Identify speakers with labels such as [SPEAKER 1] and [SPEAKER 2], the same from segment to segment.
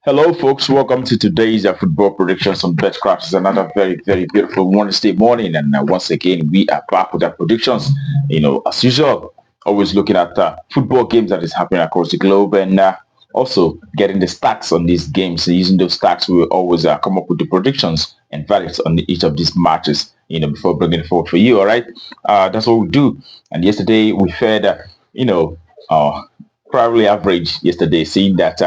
[SPEAKER 1] Hello, folks. Welcome to today's football predictions on BetCraft. It's another very beautiful Wednesday morning, and once again, we are back with our predictions. As usual, always looking at football games that is happening across the globe, and also getting the stats on these games. Using those stats, we will always come up with the predictions and verdicts on each of these matches. Before bringing it forward for you. All right, that's what we do. And yesterday we fed, uh, probably average yesterday, seeing that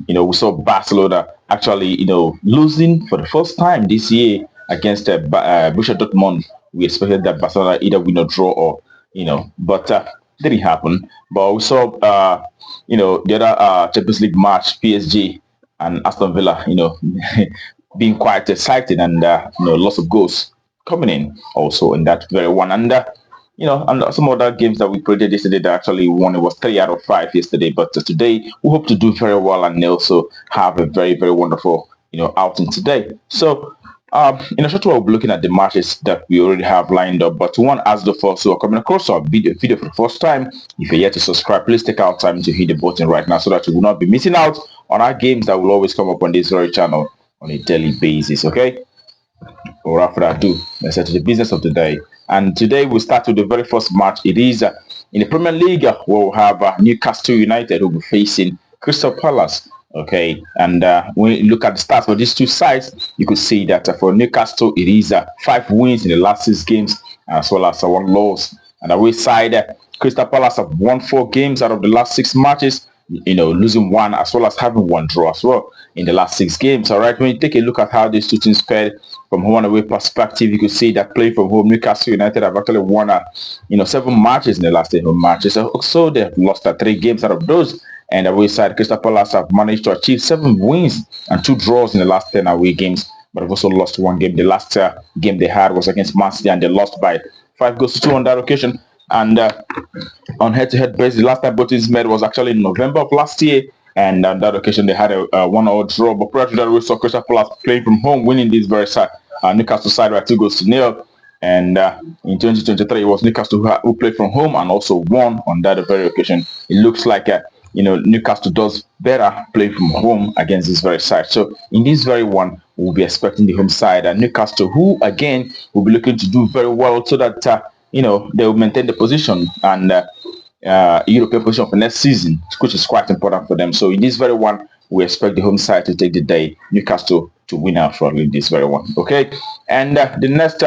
[SPEAKER 1] we saw Barcelona actually losing for the first time this year against Borussia Dortmund. We expected that Barcelona either win or draw, or but didn't happen. But we saw the other Champions League match, PSG and Aston Villa, being quite exciting, and lots of goals coming in also in that very one. And some other games that we played yesterday that actually won, it was 3 out of 5 yesterday. But today we hope to do very well and also have a very wonderful outing today. So in a short while, we'll be looking at the matches that we already have lined up. But one as the first who are coming across our video for the first time, if you're yet to subscribe, please take out time to hit the button right now so that you will not be missing out on our games that will always come up on this very channel on a daily basis. Okay. Without further ado, let's get to the business of the day. And today we start with the very first match. It is in the Premier League where we'll have Newcastle United who will be facing Crystal Palace. Okay, and when you look at the stats for these two sides, you could see that for Newcastle it is 5 wins in the last 6 games as well as 1 loss. And away side, Crystal Palace have won 4 games out of the last 6 matches, losing 1 as well as having 1 draw as well in the last 6 games. All right, when you take a look at how these two teams fared from home and away perspective, you could see that playing from home, Newcastle United have actually won 7 matches in the last 10 home matches. So they have lost 3 games out of those. And away side, Crystal Palace have managed to achieve 7 wins and 2 draws in the last 10 away games, but have also lost 1 game. The last game they had was against Man City, and they lost by 5-2 on that occasion. And on head-to-head basis, the last time both teams met was actually in November of last year, and on that occasion they had a 1-1 draw. But prior to that, we saw Crystal Palace playing from home, winning this very side, Newcastle side by 2-0. And in 2023, it was Newcastle who played from home and also won on that very occasion. It looks like Newcastle does better playing from home against this very side. So in this very one, we'll be expecting the home side and Newcastle, who again will be looking to do very well so that they will maintain the position and European position for next season, which is quite important for them. So in this very one, we expect the home side to take the day, Newcastle to win out for this very one. Okay, and the next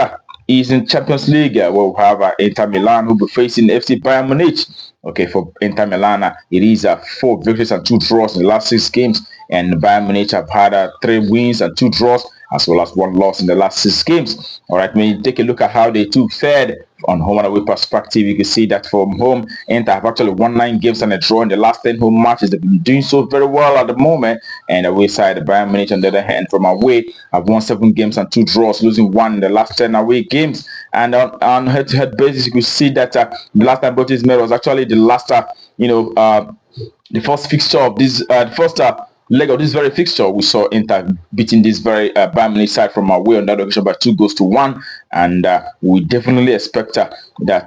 [SPEAKER 1] is in Champions League. We'll have Inter Milan who will be facing FC Bayern Munich. Okay, for Inter Milan, it is 4 victories and 2 draws in the last 6 games, and Bayern Munich have had 3 wins and 2 draws as well as 1 loss in the last 6 games. All right, when you take a look at how they two fared on home and away perspective, you can see that from home, Inter have actually won 9 games and a draw in the last 10 home matches. They've been doing so very well at the moment. And away side, Bayern Munich, on the other hand, from away, have won 7 games and 2 draws, losing 1 in the last 10 away games. And on head-to-head basis, you could see that the last time both teams met was actually the last, the first fixture of this, the first leg of this very fixture. We saw Inter beating this very Bayern Munich side from away on that occasion by 2-1, and we definitely expect that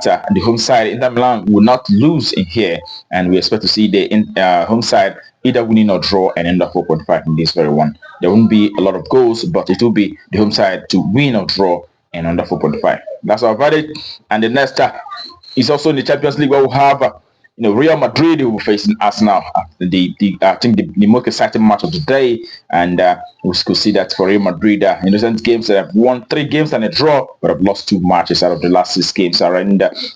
[SPEAKER 1] the home side, Inter Milan, will not lose in here, and we expect to see the home side either winning or draw and end up 4.5 in this very one. There won't be a lot of goals, but it will be the home side to win or draw and under 4.5. That's our verdict. And the next is also in the Champions League where we'll have Real Madrid who will be facing Arsenal. I think the most exciting match of the day, and we could see that for Real Madrid in recent games they have won 3 games and a draw, but have lost 2 matches out of the last 6 games. All right,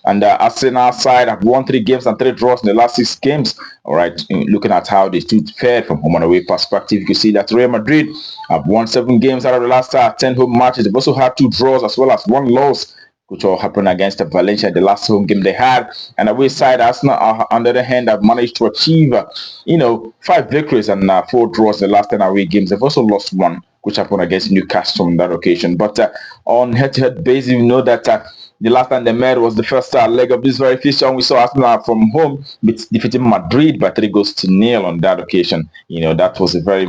[SPEAKER 1] and Arsenal side have won 3 games and 3 draws in the last 6 games. All right, looking at how they stood fared from home and away perspective, you can see that Real Madrid have won 7 games out of the last 10 home matches. They've also had 2 draws as well as 1 loss, which all happened against Valencia, the last home game they had. And away side, Arsenal, on the other hand, have managed to achieve, 5 victories and 4 draws in the last 10 away games. They've also lost 1, which happened against Newcastle on that occasion. But on head-to-head basis, we know that the last time they met was the first leg of this very fixture, and we saw Arsenal from home defeating Madrid by 3-0 on that occasion. That was a very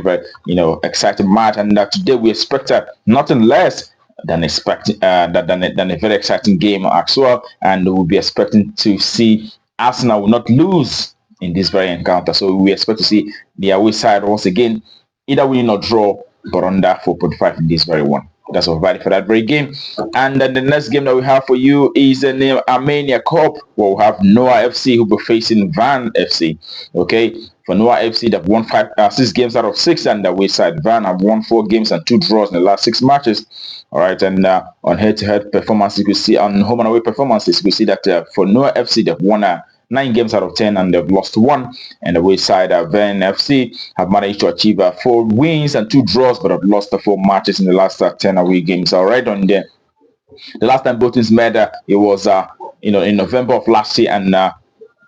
[SPEAKER 1] exciting match, and today we expect nothing less than a very exciting game as well, and we'll be expecting to see Arsenal will not lose in this very encounter. So we expect to see the away side once again either win or draw, but under 4.5 in this very one. That's all valid for that very game. And then the next game that we have for you is the Armenia Cup, where we have Noah FC who will be facing Van FC. Okay, for Noah FC, they've won 6 games out of 6, and the wayside Van have won 4 games and 2 draws in the last 6 matches. All right, and on head-to-head performance, you could see on home and away performances, you could see that for Noah FC, they've won 9 games out of 10 and they've lost 1. And the wayside Van FC have managed to achieve 4 wins and 2 draws, but have lost 4 matches in the last 10 away games. All right, on there. The last time both teams met, it was in November of last year, and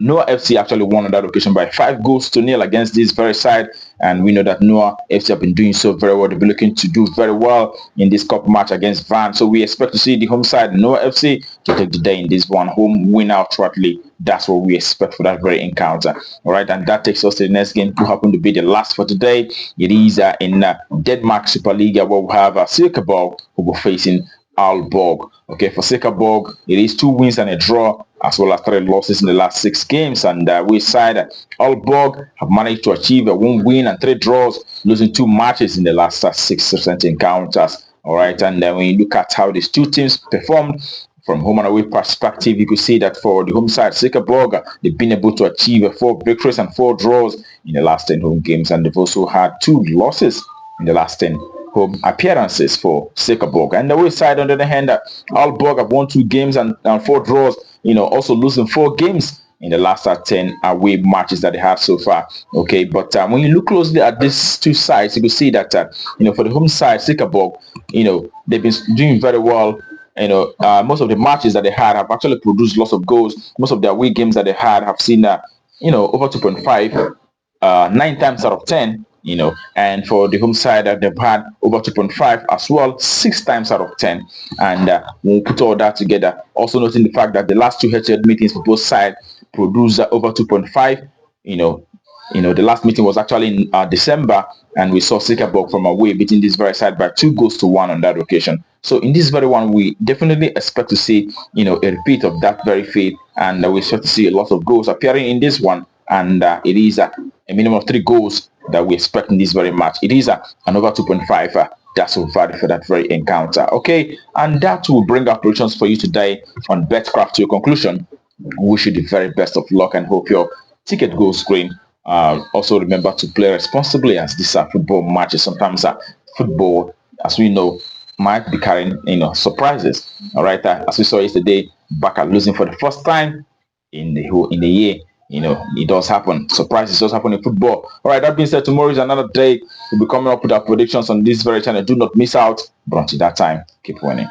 [SPEAKER 1] Noah FC actually won on that occasion by 5-0 against this very side, and we know that Noah FC have been doing so very well. They'll be looking to do very well in this cup match against Van, so we expect to see the home side Noah FC to take the day in this one, home win outrightly. That's what we expect for that very encounter. All right, and that takes us to the next game, who happen to be the last for today. It is in Denmark Superliga, where we have Silkeborg who will be facing Aalborg. Okay, for Silkeborg, it is 2 wins and a draw, as well as 3 losses in the last 6 games. And we side Aalborg have managed to achieve 1 win and 3 draws, losing 2 matches in the last 6 recent encounters. All right, and when you look at how these 2 teams performed from home and away perspective, you could see that for the home side, Silkeborg, they've been able to achieve 4 victories and 4 draws in the last 10 home games, and they've also had 2 losses in the last 10 home appearances for Silkeborg. And the way side, on the other hand, Aalborg have won 2 games and 4 draws, also losing 4 games in the last 10 away matches that they have so far. Okay, but when you look closely at these 2 sides, you can see that for the home side, Silkeborg, they've been doing very well. Most of the matches that they had have actually produced lots of goals. Most of their away games that they had have seen over 2.5 9 times out of 10. And for the home side, they've had over 2.5 as well, 6 times out of 10. And when we put all that together, also noting the fact that the last 2 head-to-head meetings for both sides produced over 2.5. The last meeting was actually in December, and we saw Silkeborg from away beating this very side by 2-1 on that occasion. So in this very one, we definitely expect to see a repeat of that very feat, and we expect to see a lot of goals appearing in this one. And it is a minimum of 3 goals that we expect in this very match. It is an over 2.5. That's so valid for that very encounter. Okay, and that will bring our predictions for you today on Betcraft to a conclusion. We wish you the very best of luck and hope your ticket goes green. Also remember to play responsibly, as these are football matches. Sometimes football, as we know, might be carrying surprises. All right, as we saw yesterday, Barca losing for the first time in the year. It does happen. Surprises does happen in football. All right, that being said, tomorrow is another day. We'll be coming up with our predictions on this very channel. Do not miss out. But until that time, keep winning.